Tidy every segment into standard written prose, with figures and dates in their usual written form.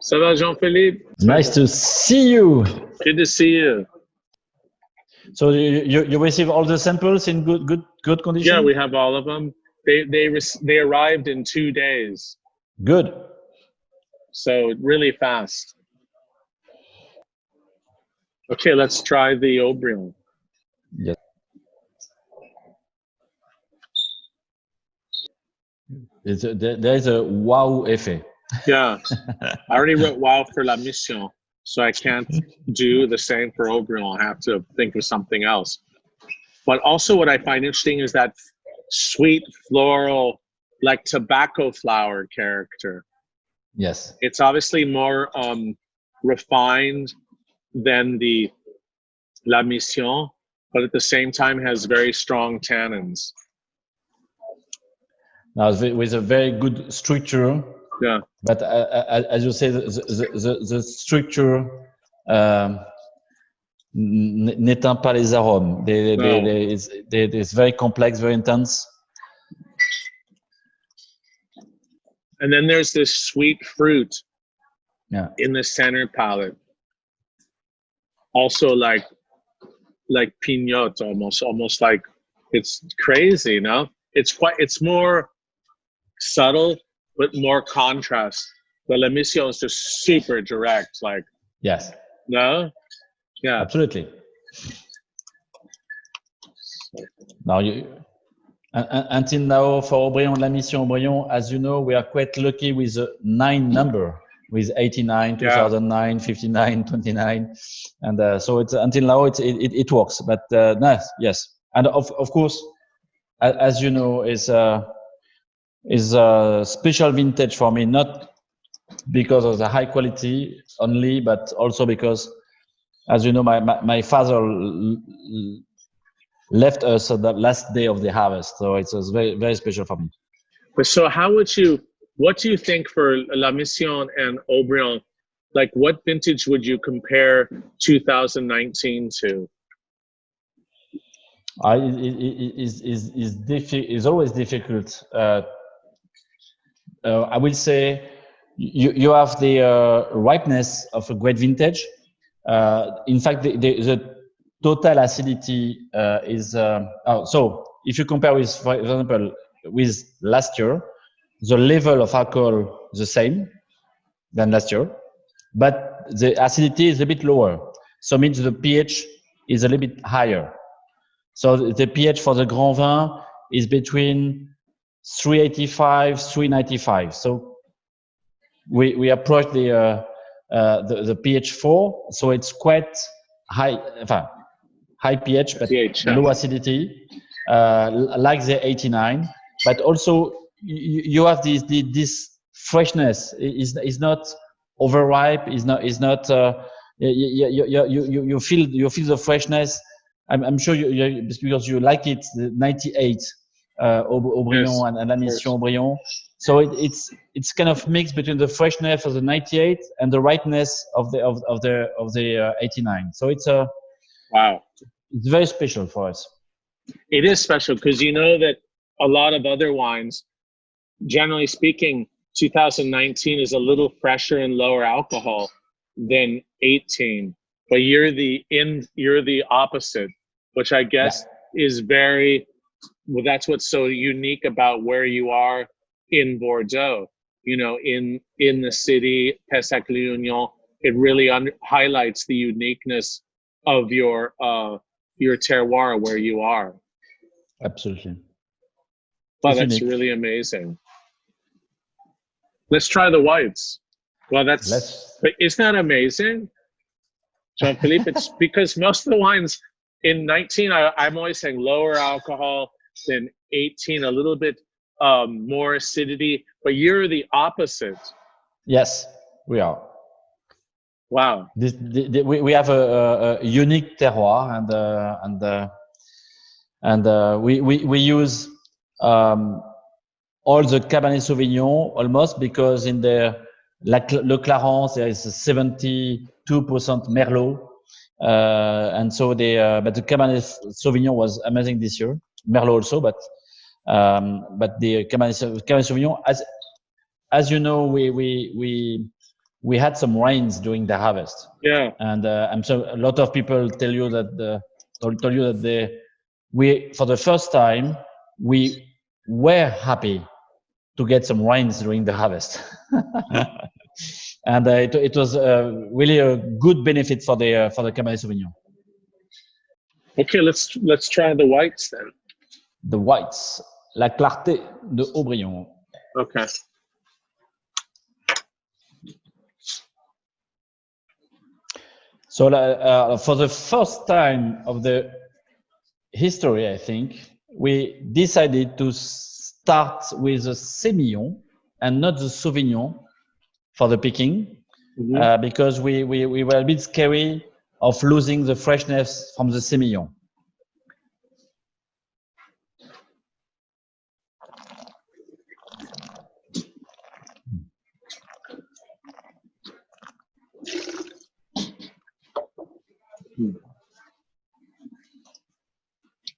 Ça va, Jean-Philippe? Nice to see you. Good to see you. So you receive all the samples in good condition? Yeah, we have all of them. They arrived in 2 days. Good. So really fast. Okay, let's try the Haut-Brion. Yes. There is a wow effect. Yeah, I already wrote wow for La Mission, so I can't do the same for Haut-Brion. I have to think of something else. But also what I find interesting is that sweet floral, like tobacco flower character. Yes. It's obviously more refined than the La Mission, but at the same time has very strong tannins. Now with a very good structure. Yeah. But as you say, the structure n'éteint pas les arômes. It's very complex, very intense. And then there's this sweet fruit in the center palate. Also like piñot, almost like, it's crazy, no? It's more subtle, but more contrast. The La Mission is just super direct, like. Yes. No? Yeah. Absolutely. Now until now for Haut-Brion, La Mission Haut-Brion, as you know, we are quite lucky with a 9 number, with 89, 2009, 59, 29, and so it's until now it works. But nice, yes, and of course, as you know, is a special vintage for me, not because of the high quality only, but also because, as you know, my father left us on the last day of the harvest, so it's very, very special for me. So what do you think for La Mission and Haut-Brion? Like, what vintage would you compare 2019 to? It's always difficult. I will say you have the ripeness of a great vintage. In fact, the total acidity is so if you compare with, for example, with last year, the level of alcohol is the same than last year, but the acidity is a bit lower, so means the pH is a little bit higher. So the pH for the Grand Vin is between 385, 395. So we approach the pH 4, so it's quite high, high pH, but low acidity, like the 89. But also you have this freshness. Is not overripe. Is not. You feel the freshness. I'm sure because you like it. The 98 Haut-Brion and La Mission Haut-Brion. So it's kind of mixed between the freshness of the 98 and the ripeness of the 89. So it's a wow. It's very special for us. It is special because you know that a lot of other wines, generally speaking, 2019 is a little fresher and lower alcohol than 18. But you're the opposite, which I guess is very. Well, that's what's so unique about where you are in Bordeaux. You know, in the city, Pessac-Léognan, it really highlights the uniqueness of your terroir where you are. Absolutely. Wow, that's really amazing. Let's try the whites. Well, but isn't that amazing, Jean-Philippe? It's because most of the wines in 19, I'm always saying lower alcohol than 18, a little bit more acidity, but you're the opposite. Yes, we are. Wow. We have a unique terroir, and we use all the Cabernet Sauvignon almost, because in Le Clarence there is 72% Merlot, and so but the Cabernet Sauvignon was amazing this year. Merlot also, but the Cabernet Sauvignon, as you know, we we had some rains during the harvest. Yeah. And I'm sure a lot of people tell you that we for the first time we were happy to get some rains during the harvest. And it was really a good benefit for the Cabernet Sauvignon. Okay, let's try the whites then. The whites, la clarté de Haut-Brion. Okay. So for the first time of the history, I think we decided to start with the Semillon and not the Sauvignon for the picking, because we were a bit scary of losing the freshness from the Semillon.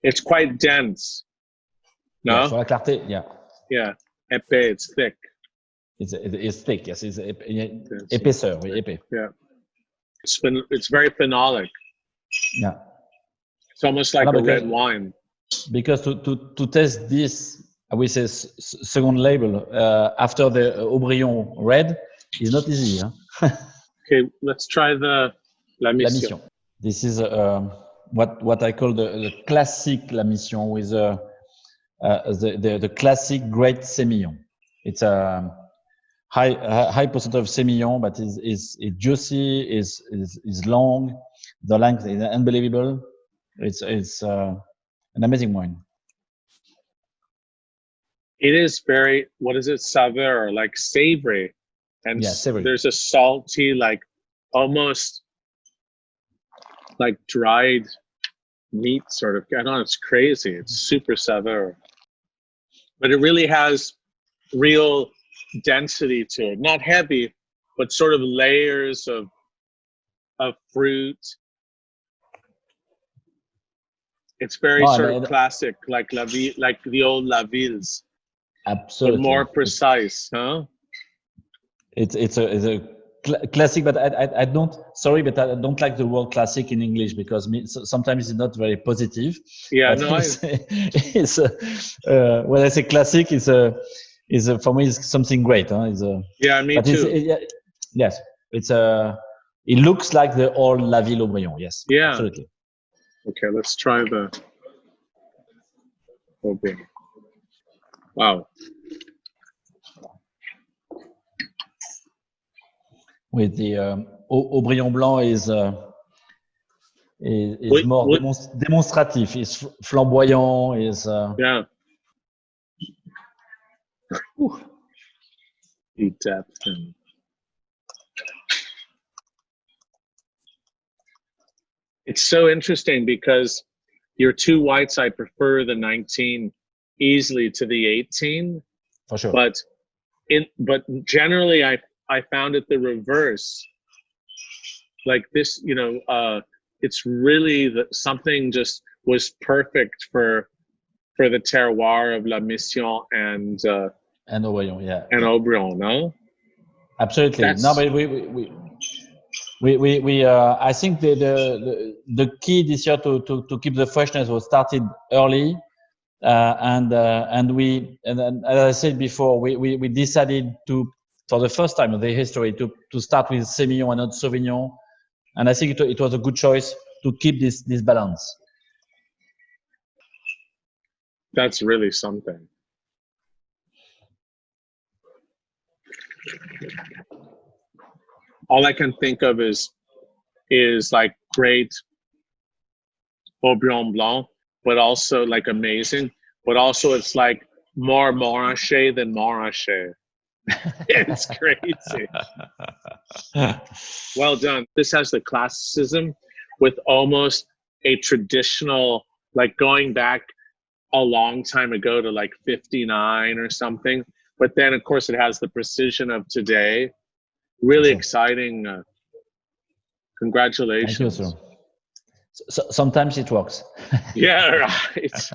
It's quite dense. No? Yeah, for la clarté, yeah. Yeah, épais, it's thick. It's thick, yes. It's épaisseur, oui, épais. Yeah. It's very phenolic. Yeah. It's almost like a red wine. Because to test this, I will say second label after the Haut-Brion red is not easy. Huh? Okay, let's try the La Mission. This is what I call the classic La Mission with the classic great Semillon. It's a high percent of Semillon, but is juicy, is long. The length is unbelievable. It's an amazing wine. It is very, what is it, saveur, like savory, and yeah, savory. There's a salty, like almost like dried meat sort of. I don't know, it's crazy. It's super saveur, but it really has real density to it. Not heavy, but sort of layers of fruit. It's very sort of classic, like the old La Villes. Absolutely. But more precise, huh? It's a classic, but I don't. Sorry, but I don't like the word classic in English because sometimes it's not very positive. Yeah, but no. It's when I say classic, is for me it's something great. Huh? Yeah, me too. Yes, it looks like the old La Ville Haut-Brion. Yes. Yeah. Absolutely. Okay, let's try the Haut-Brion. Wow. With the Haut-Brion Blanc is more demonstrative. It's flamboyant. Is yeah. Deep depth. It's so interesting because your two whites, I prefer the 19 easily to the 18. For sure. But generally, I found it the reverse. Like this, it's really something just was perfect for the terroir of La Mission and Haut-Brion, yeah. And Haut-Brion, no? Absolutely. No, but we I think the key this year to keep the freshness was started early, and as I said before, we decided to, for the first time in the history, to start with Semillon and not Sauvignon, and I think it was a good choice to keep this balance. That's really something. All I can think of is like great Haut-Brion Blanc, but also like amazing, but also it's like more Montrachet than Montrachet. It's crazy. Well done. This has the classicism with almost a traditional, like going back a long time ago to like 59 or something. But then, of course, it has the precision of today. Really exciting. Congratulations. Thank you, sir. So, sometimes it works. Yeah, right.